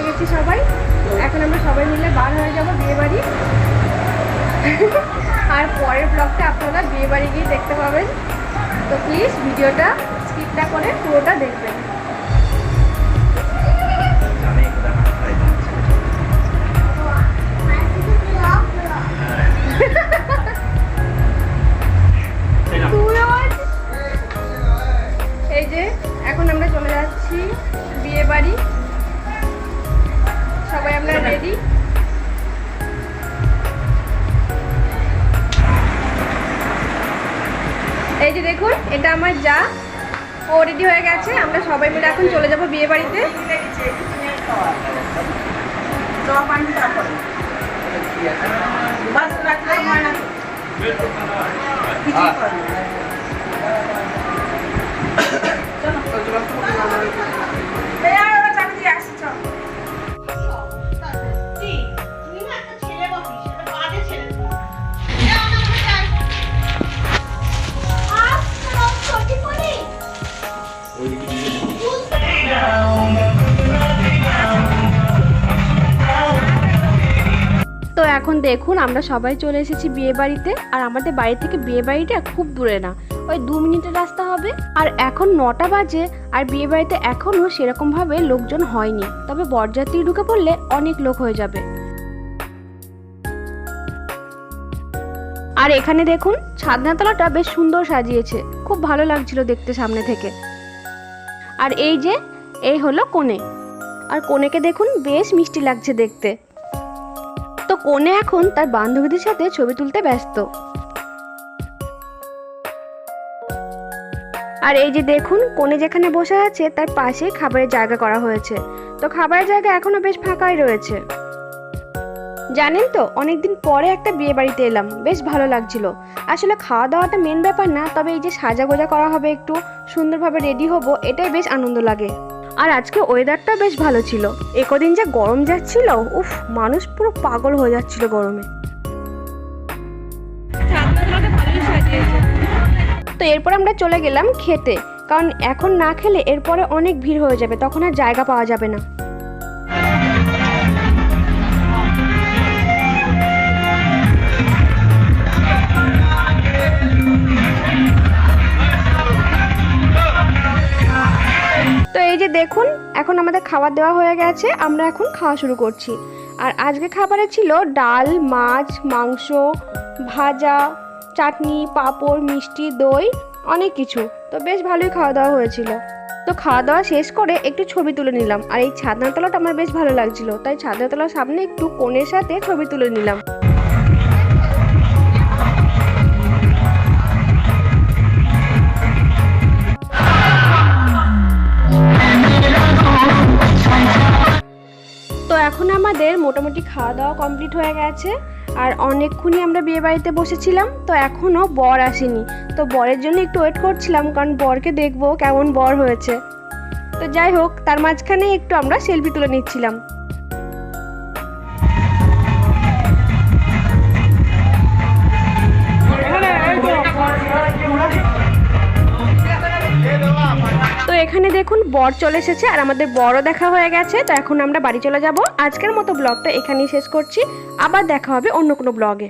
গেছি সবাই। এখন আমরা সবাই মিলে বার হয়ে যাবো বিয়ে বাড়ি। আর পরের ব্লগটা আপনারা বিয়ে বাড়ি গিয়ে দেখতে পাবেন। তো প্লিজ ভিডিওটা স্কিপ না করে পুরোটা দেখবেন। এই যে এখন আমরা চলে যাচ্ছি বিয়ে বাড়ি। সবাই আমরা রেডি। এই যে দেখুন, এটা আমার যা, ও রেডি হয়ে গেছে। আমরা সবাই মিলে এখন চলে যাব বিয়ে বাড়িতে। তো এখন দেখুন আমরা সবাই চলে এসেছি বিয়ে বাড়িতে। আর আমাদের বাড়ি থেকে বিয়ে বাড়িটা খুব দূরে না, ওই 2 মিনিটের রাস্তা হবে। আর এখন 9টা বাজে, আর বিয়ে বাড়িতে এখনও সেরকমভাবে লোকজন হয়নি, তবে বরযাত্রী ঢুকে পড়লে অনেক লোক হয়ে যাবে। আর এখানে দেখুন ছাদনাতলাটা বেশ সুন্দর সাজিয়েছে, খুব ভালো লাগছিল দেখতে সামনে থেকে। আর এই যে এই হলো কনে, আর কনেকে দেখুন বেশ মিষ্টি লাগছে দেখতে। তো কনে এখন তার বান্ধবীদের সাথে ছবি তুলতে ব্যস্ত। আর এই যে দেখুন কনে যেখানে বসে আছে তার পাশে খাবারের জায়গা করা হয়েছে। তো খাবারের জায়গা এখনো বেশ ফাঁকাই রয়েছে। জানেন তো, অনেকদিন পরে একটা বিয়ে বাড়িতে এলাম, বেশ ভালো লাগছিল। আসলে খাওয়া দাওয়াটা মেন ব্যাপার না, তবে এই যে সাজাগোজা করা হবে, একটু সুন্দরভাবে রেডি হব, এটাই বেশ আনন্দ লাগে। আর আজকে ওয়েদারটা বেশ ভালো ছিল। একদিন যা গরম যাচ্ছিল, উফ, মানুষ পুরো পাগল হয়ে যাচ্ছিল গরমে। তো এরপর আমরা চলে গেলাম খেতে, কারণ এখন না খেলে এরপরে অনেক ভিড় হয়ে যাবে, তখন আর জায়গা পাওয়া যাবে না। তো এই যে দেখুন এখন আমাদের খাবার দেওয়া হয়ে গেছে, আমরা এখন খাওয়া শুরু করছি। আর আজকে খাবারে ছিল ডাল, মাছ, মাংস, ভাজা, চাটনি, পাঁপড়, মিষ্টি, দই, অনেক কিছু। তো বেশ ভালোই খাওয়া দাওয়া হয়েছিল। তো খাওয়া দাওয়া শেষ করে একটু ছবি তুলে নিলাম। আর এই ছাদনাতলাটা আমার বেশ ভালো লাগছিল, তাই ছাদনাতলার সামনে একটু কনের সাথে ছবি তুলে নিলাম। তো এখন আমাদের মোটামুটি খাওয়া দাওয়া কমপ্লিট হয়ে গেছে। আর অনেকক্ষণই আমরা বিয়ে বাড়িতে বসেছিলাম, তো এখনও বর আসেনি। তো বরের জন্য একটু ওয়েট করছিলাম, কারণ বরকে দেখবো কেমন বর হয়েছে। তো যাই হোক, তার মাঝখানে একটু আমরা সেলফি তুলে নিচ্ছিলাম। তো এখানে দেখুন বর চলে এসেছে, আর আমাদের বরও দেখা হয়ে গেছে। তো এখন আমরা বাড়ি চলে যাব। আজকের মতো ব্লগটা এখানেই শেষ করছি, আবার দেখা হবে অন্য কোনো ব্লগে।